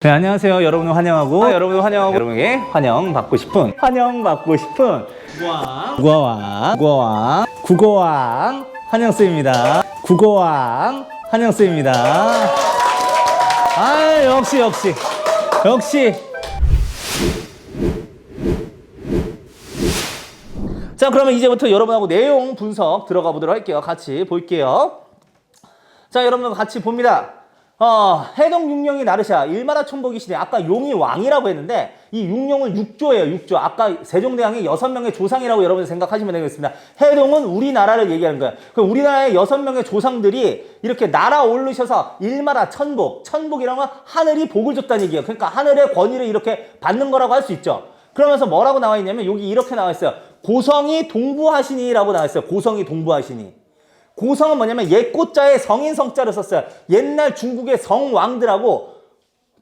네, 안녕하세요. 여러분을 환영하고 여러분에게 환영받고 싶은 국어왕 환영쌤입니다. 국어왕 환영쌤입니다. 아, 역시. 자, 그러면 이제부터 여러분하고 내용 분석 들어가 보도록 할게요. 같이 볼게요. 자, 여러분과 같이 봅니다. 해동 육령이 나르샤 일마다 천복이 시대. 아까 용이 왕이라고 했는데 이 육령은 육조예요. 육조. 아까 세종대왕이 6명의 조상이라고 여러분 생각하시면 되겠습니다. 해동은 우리나라를 얘기하는 거예요. 그럼 우리나라의 6명의 조상들이 이렇게 날아 오르셔서 일마다 천복. 천복이라는 건 하늘이 복을 줬다는 얘기예요. 그러니까 하늘의 권위를 이렇게 받는 거라고 할 수 있죠. 그러면서 뭐라고 나와 있냐면 여기 이렇게 나와 있어요. 고성이 동부하시니라고 나와 있어요. 고성이 동부하시니. 고성은 뭐냐면 옛고자에 성인 성자를 썼어요. 옛날 중국의 성왕들하고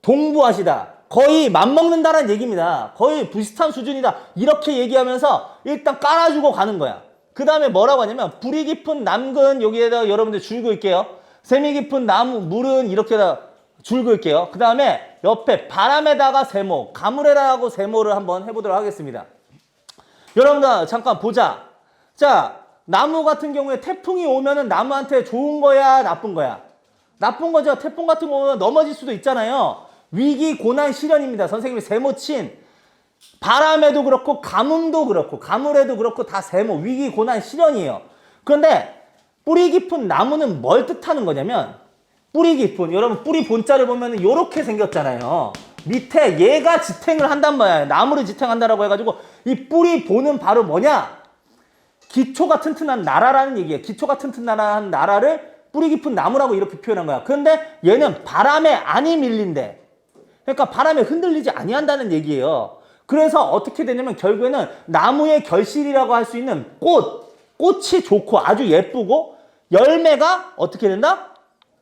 동부하시다. 거의 맞먹는다라는 얘기입니다. 거의 비슷한 수준이다. 이렇게 얘기하면서 일단 깔아주고 가는 거야. 그 다음에 뭐라고 하냐면 뿌리 깊은 남근 여기에다 여러분들 줄 그을게요. 세미 깊은 나무 물은 이렇게다 줄 그을게요. 그 다음에 옆에 바람에다가 세모, 가물에다가 세모를 한번 해보도록 하겠습니다. 여러분들 잠깐 보자. 자, 나무 같은 경우에 태풍이 오면은 나무한테 좋은 거야, 나쁜 거야? 나쁜 거죠. 태풍 같은 거 오면 넘어질 수도 있잖아요. 위기, 고난, 시련입니다. 선생님이 세모친. 바람에도 그렇고, 가뭄도 그렇고, 가물에도 그렇고, 다 세모, 위기, 고난, 시련이에요. 그런데 뿌리 깊은 나무는 뭘 뜻하는 거냐면, 뿌리 깊은, 여러분 뿌리 본자를 보면 이렇게 생겼잖아요. 밑에 얘가 지탱을 한단 말이야. 나무를 지탱한다라고 해가지고, 이 뿌리 보는 바로 뭐냐? 기초가 튼튼한 나라라는 얘기예요. 기초가 튼튼한 나라를 뿌리 깊은 나무라고 이렇게 표현한 거야. 그런데 얘는 바람에 안이 밀린대. 그러니까 바람에 흔들리지 아니한다는 얘기예요. 그래서 어떻게 되냐면 결국에는 나무의 결실이라고 할 수 있는 꽃이 좋고 아주 예쁘고 열매가 어떻게 된다?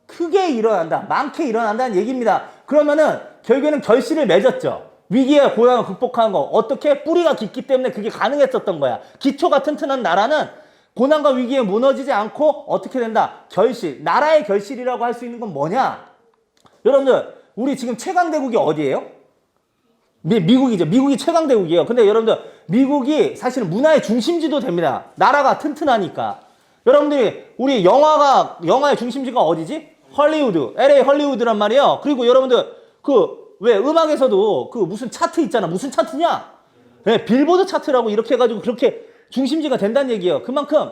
크게 일어난다. 많게 일어난다는 얘기입니다. 그러면은 결국에는 결실을 맺었죠. 위기의 고난을 극복하는 거 어떻게? 뿌리가 깊기 때문에 그게 가능했었던 거야. 기초가 튼튼한 나라는 고난과 위기에 무너지지 않고 어떻게 된다? 결실. 나라의 결실이라고 할 수 있는 건 뭐냐? 여러분들 우리 지금 최강대국이 어디예요? 미국이죠. 미국이 최강대국이에요. 근데 여러분들 미국이 사실은 문화의 중심지도 됩니다. 나라가 튼튼하니까. 여러분들이 우리 영화의 중심지가 어디지? 헐리우드. LA 헐리우드란 말이에요. 그리고 여러분들 왜 음악에서도 무슨 차트 있잖아. 무슨 차트냐? 네, 빌보드 차트라고 이렇게 해가지고 그렇게 중심지가 된다는 얘기예요. 그만큼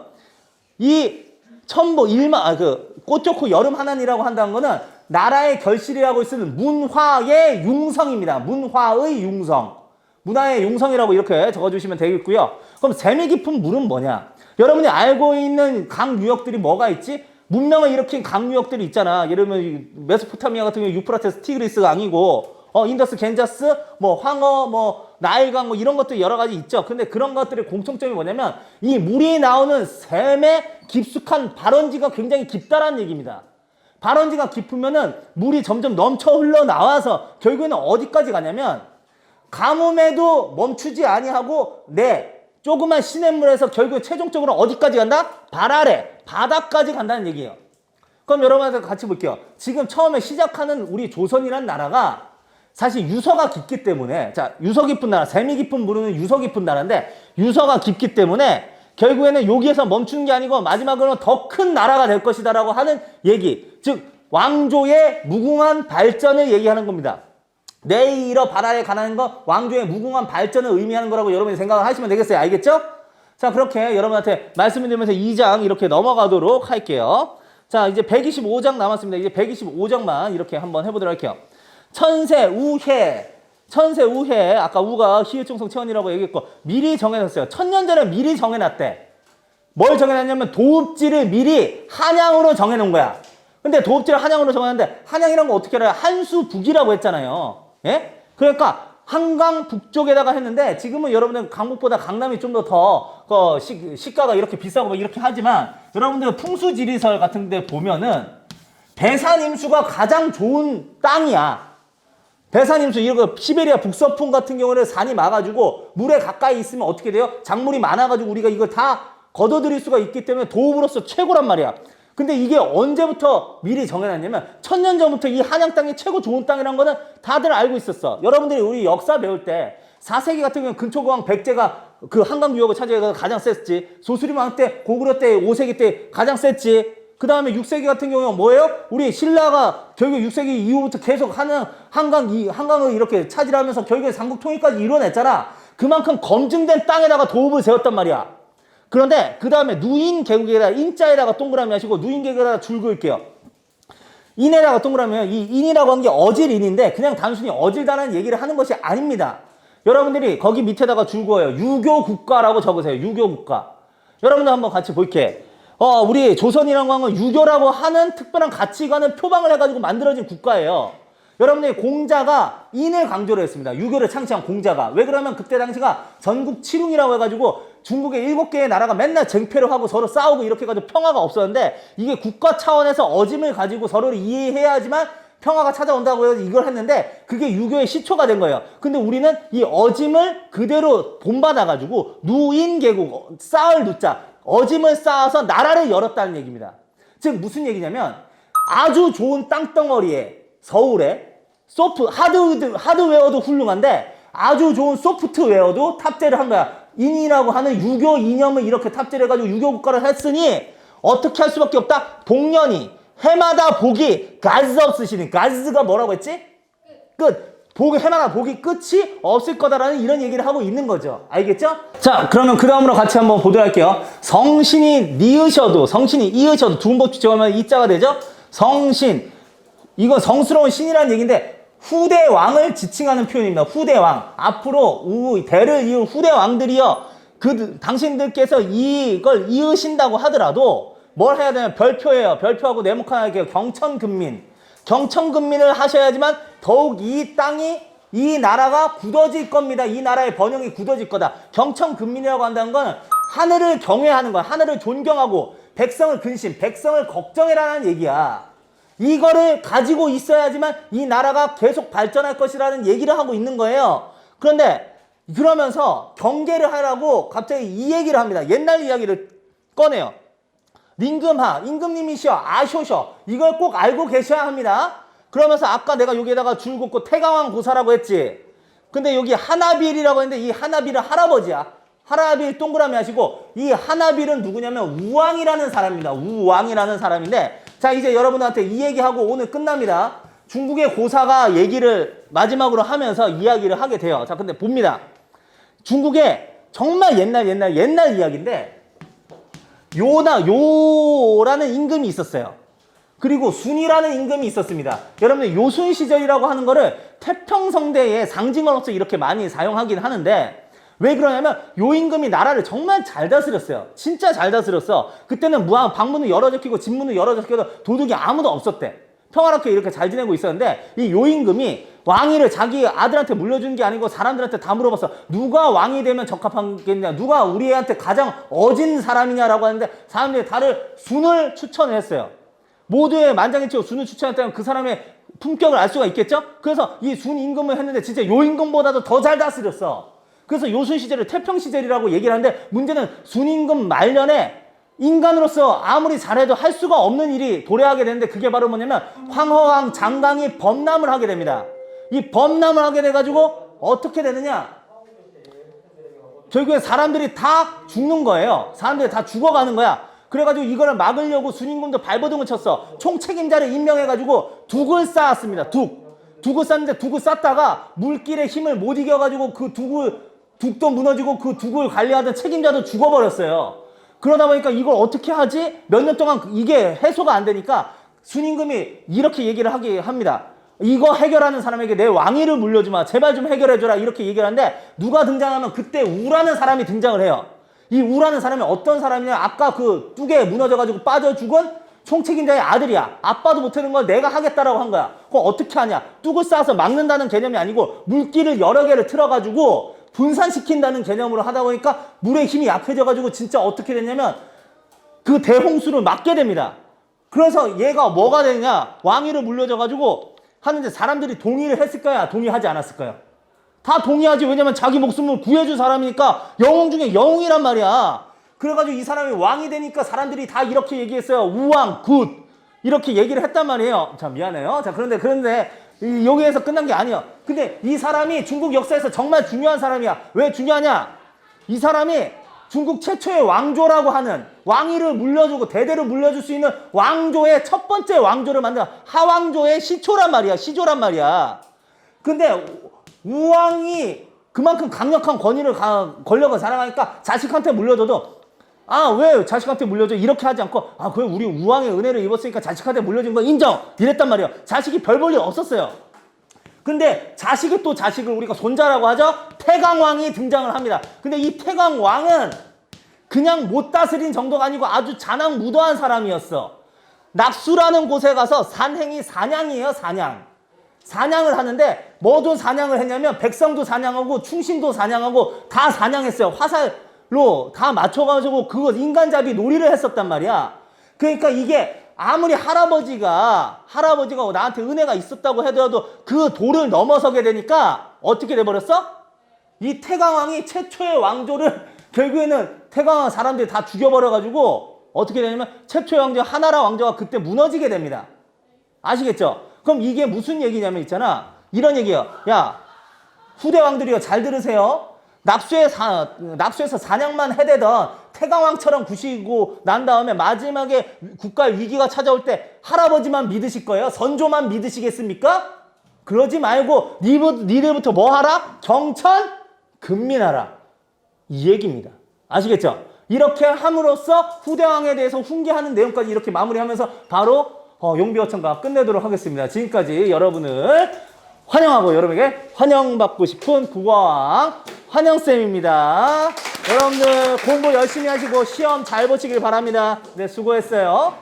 이 천복 꽃 좋고 여름 하나니라고 한다는 거는 나라의 결실이라고 쓰는 문화의 융성입니다. 문화의 융성. 문화의 융성이라고 이렇게 적어주시면 되겠고요. 그럼 재미 깊은 물은 뭐냐? 여러분이 알고 있는 강 유역들이 뭐가 있지? 문명을 일으킨 강유역들이 있잖아. 예를 들면 메소포타미아 같은 경우 유프라테스 티그리스가 아니고 인더스 겐자스 황어 나일강 이런 것도 여러 가지 있죠. 근데 그런 것들의 공통점이 뭐냐면 이 물이 나오는 샘의 깊숙한 발원지가 굉장히 깊다라는 얘기입니다. 발원지가 깊으면은 물이 점점 넘쳐 흘러나와서 결국에는 어디까지 가냐면 가뭄에도 멈추지 아니하고 조그만 시냇물에서 결국에 최종적으로 어디까지 간다? 발 아래, 바다까지 간다는 얘기예요. 그럼 여러분한테 같이 볼게요. 지금 처음에 시작하는 우리 조선이란 나라가 사실 유서가 깊기 때문에, 자, 유서 깊은 나라, 재미 깊은 물은 유서 깊은 나라인데 유서가 깊기 때문에 결국에는 여기에서 멈추는 게 아니고 마지막으로는 더 큰 나라가 될 것이다라고 하는 얘기. 즉, 왕조의 무궁한 발전을 얘기하는 겁니다. 내일어 바다에 가는 거 왕조의 무궁한 발전을 의미하는 거라고 여러분이 생각을 하시면 되겠어요. 알겠죠? 자, 그렇게 여러분한테 말씀을 드리면서 2장 이렇게 넘어가도록 할게요. 자, 이제 125장 남았습니다. 이제 125장만 이렇게 한번 해보도록 할게요. 천세우해. 아까 우가 희유충성 체언이라고 얘기했고 미리 정해놨어요. 1000년 전에 미리 정해놨대. 뭘 정해놨냐면 도읍지를 미리 한양으로 정해놓은 거야. 근데 도읍지를 한양으로 정해놨는데 한양이란 거 어떻게 알아요? 한수북이라고 했잖아요. 예? 그러니까 한강 북쪽에다가 했는데 지금은 여러분들 강북보다 강남이 좀 더 시가가 이렇게 비싸고 이렇게 하지만 여러분들 풍수지리설 같은 데 보면은 배산임수가 가장 좋은 땅이야. 배산임수 이거 시베리아 북서풍 같은 경우는 산이 막아주고 물에 가까이 있으면 어떻게 돼요? 작물이 많아가지고 우리가 이걸 다 걷어들일 수가 있기 때문에 도읍으로서 최고란 말이야. 근데 이게 언제부터 미리 정해놨냐면 1000년 전부터 이 한양 땅이 최고 좋은 땅이라는 거는 다들 알고 있었어. 여러분들이 우리 역사 배울 때 4세기 같은 경우는 근초고왕 백제가 그 한강 유역을 차지해서 가장 셌지. 소수림왕 때, 고구려 때, 5세기 때 가장 셌지. 그 다음에 6세기 같은 경우는 뭐예요? 우리 신라가 결국 6세기 이후부터 계속 한강을 이렇게 차지하면서 결국에 삼국 통일까지 이뤄냈잖아. 그만큼 검증된 땅에다가 도읍을 세웠단 말이야. 그런데 그 다음에 누인 계곡에다가 인자에다가 동그라미 하시고 누인 계곡에다가 줄 그을게요. 인에다가 동그라미 하면 이 인이라고 한 게 어질인인데 그냥 단순히 어질다라는 얘기를 하는 것이 아닙니다. 여러분들이 거기 밑에다가 줄 그어요. 유교국가라고 적으세요. 유교국가. 여러분들 한번 같이 볼게. 우리 조선이라는 건 유교라고 하는 특별한 가치관을 표방을 해가지고 만들어진 국가예요. 여러분들이 공자가 인을 강조를 했습니다. 유교를 창시한 공자가. 왜 그러면 그때 당시가 전국 칠웅이라고 해가지고 중국의 7개의 나라가 맨날 쟁패를 하고 서로 싸우고 이렇게 해가지고 평화가 없었는데 이게 국가 차원에서 어짐을 가지고 서로를 이해해야지만 평화가 찾아온다고 해서 이걸 했는데 그게 유교의 시초가 된 거예요. 근데 우리는 이 어짐을 그대로 본받아가지고 누인계국, 쌓을 누자, 어짐을 쌓아서 나라를 열었다는 얘기입니다. 즉 무슨 얘기냐면 아주 좋은 땅덩어리에 서울에 하드웨어도 훌륭한데 아주 좋은 소프트웨어도 탑재를 한 거야. 인이라고 하는 유교 이념을 이렇게 탑재를 해가지고 유교 국가를 했으니 어떻게 할 수밖에 없다? 복년이 해마다 복이 가즈 없으시니 가즈가 뭐라고 했지? 끝. 해마다 복이 끝이 없을 거다라는 이런 얘기를 하고 있는 거죠. 알겠죠? 자, 그러면 그 다음으로 같이 한번 보도록 할게요. 성신이 이으셔도 두음법 추정하면 이자가 되죠? 성신. 이건 성스러운 신이라는 얘기인데 후대 왕을 지칭하는 표현입니다. 후대 왕. 앞으로 대를 이을 후대 왕들이요. 당신들께서 이걸 이으신다고 하더라도 뭘 해야 되냐면 별표예요. 별표하고 네모칸 할게요. 경천근민. 경천근민을 하셔야지만 더욱 이 땅이 이 나라가 굳어질 겁니다. 이 나라의 번영이 굳어질 거다. 경천근민이라고 한다는 건 하늘을 경외하는 거야. 하늘을 존경하고 백성을 근심, 백성을 걱정해라는 얘기야. 이거를 가지고 있어야지만 이 나라가 계속 발전할 것이라는 얘기를 하고 있는 거예요. 그런데 그러면서 경계를 하라고 갑자기 이 얘기를 합니다. 옛날 이야기를 꺼내요. 임금하, 임금님이시여, 아쇼셔. 이걸 꼭 알고 계셔야 합니다. 그러면서 아까 내가 여기에다가 줄 긋고 태강왕 고사라고 했지. 근데 여기 하나빌이라고 했는데 이 하나빌은 할아버지야. 하나빌 동그라미 하시고 이 하나빌은 누구냐면 우왕이라는 사람입니다. 우왕이라는 사람인데 자 이제 여러분한테 이 얘기하고 오늘 끝납니다. 중국의 고사가 얘기를 마지막으로 하면서 이야기를 하게 돼요. 자 근데 봅니다. 중국에 정말 옛날 이야기인데 요라는 임금이 있었어요. 그리고 순이라는 임금이 있었습니다. 여러분들 요순 시절이라고 하는 거를 태평성대의 상징으로서 이렇게 많이 사용하긴 하는데 왜 그러냐면 요 임금이 나라를 정말 잘 다스렸어요. 진짜 잘 다스렸어. 그때는 방문은 열어 적히고 집문은 열어 적혀도 도둑이 아무도 없었대. 평화롭게 이렇게 잘 지내고 있었는데 이 요 임금이 왕위를 자기 아들한테 물려준 게 아니고 사람들한테 다 물어봤어. 누가 왕이 되면 적합하겠냐? 누가 우리 애한테 가장 어진 사람이냐라고 하는데 사람들이 다들 순을 추천을 했어요. 모두의 만장일치로 순을 추천했다면 그 사람의 품격을 알 수가 있겠죠? 그래서 이 순 임금을 했는데 진짜 요 임금보다도 더 잘 다스렸어. 그래서 요순 시절을 태평 시절이라고 얘기를 하는데 문제는 순 임금 말년에 인간으로서 아무리 잘해도 할 수가 없는 일이 도래하게 되는데 그게 바로 뭐냐면 황허왕 장강이 범람을 하게 됩니다. 이 범람을 하게 돼가지고 어떻게 되느냐? 결국에 사람들이 다 죽는 거예요. 사람들이 다 죽어가는 거야. 그래가지고 이거를 막으려고 순임금도 발버둥을 쳤어. 총책임자를 임명해가지고 둑을 쌓았습니다. 둑을 쌓는데 둑을 쌓다가 물길에 힘을 못 이겨가지고 그 둑도 무너지고 그 둑을 관리하던 책임자도 죽어버렸어요. 그러다 보니까 이걸 어떻게 하지? 몇 년 동안 이게 해소가 안 되니까 순임금이 이렇게 얘기를 하게 합니다. 이거 해결하는 사람에게 내 왕위를 물려주마. 제발 좀 해결해줘라. 이렇게 얘기를 하는데 누가 등장하면 그때 우라는 사람이 등장을 해요. 이 우라는 사람이 어떤 사람이냐? 아까 그 뚝에 무너져가지고 빠져 죽은 총책임자의 아들이야. 아빠도 못하는 걸 내가 하겠다라고 한 거야. 그럼 어떻게 하냐? 뚝을 쌓아서 막는다는 개념이 아니고 물길을 여러 개를 틀어가지고 분산시킨다는 개념으로 하다 보니까 물의 힘이 약해져가지고 진짜 어떻게 됐냐면 그 대홍수를 막게 됩니다. 그래서 얘가 뭐가 되냐? 왕위를 물려줘가지고 하는데 사람들이 동의를 했을까요? 동의하지 않았을까요? 다 동의하지. 왜냐면 자기 목숨을 구해준 사람이니까 영웅 중에 영웅이란 말이야. 그래가지고 이 사람이 왕이 되니까 사람들이 다 이렇게 얘기했어요. 우왕, 굿. 이렇게 얘기를 했단 말이에요. 자, 미안해요. 자, 그런데 여기에서 끝난 게 아니에요. 근데 이 사람이 중국 역사에서 정말 중요한 사람이야. 왜 중요하냐? 이 사람이 중국 최초의 왕조라고 하는 왕위를 물려주고 대대로 물려줄 수 있는 왕조의 첫 번째 왕조를 만든 하왕조의 시초란 말이야. 시조란 말이야. 근데 우왕이 그만큼 강력한 권력을 자랑하니까 자식한테 물려줘도 아, 왜 자식한테 물려줘? 이렇게 하지 않고 아, 그래 우리 우왕의 은혜를 입었으니까 자식한테 물려준 거 인정! 이랬단 말이에요. 자식이 별 볼 일 없었어요. 근데 자식이 또 자식을 우리가 손자라고 하죠? 태강왕이 등장을 합니다. 근데 이 태강왕은 그냥 못 다스린 정도가 아니고 아주 잔악무도한 사람이었어. 낙수라는 곳에 가서 산행이 사냥이에요, 사냥. 사냥을 하는데 뭐도 사냥을 했냐면 백성도 사냥하고 충신도 사냥하고 다 사냥했어요. 화살로 다 맞춰가지고 그거 인간잡이 놀이를 했었단 말이야. 그러니까 이게 아무리 할아버지가 나한테 은혜가 있었다고 하더라도 그 도를 넘어서게 되니까 어떻게 돼버렸어? 이 태강왕이 최초의 왕조를 결국에는 태강왕 사람들이 다 죽여버려가지고 어떻게 되냐면 최초의 왕조 하나라 왕조가 그때 무너지게 됩니다. 아시겠죠? 그럼 이게 무슨 얘기냐면 있잖아. 이런 얘기예요. 야, 후대 왕들이요, 잘 들으세요. 낙수에서 사냥만 해대던 태강왕처럼 구시고 난 다음에 마지막에 국가 위기가 찾아올 때 할아버지만 믿으실 거예요? 선조만 믿으시겠습니까? 그러지 말고 니들부터 뭐 하라? 경천 근민하라. 이 얘기입니다. 아시겠죠? 이렇게 함으로써 후대왕에 대해서 훈계하는 내용까지 이렇게 마무리하면서 바로 용비어천가 끝내도록 하겠습니다. 지금까지 여러분을 환영하고 여러분에게 환영받고 싶은 국어왕 환영쌤입니다. 여러분들 공부 열심히 하시고 시험 잘 보시길 바랍니다. 네, 수고했어요.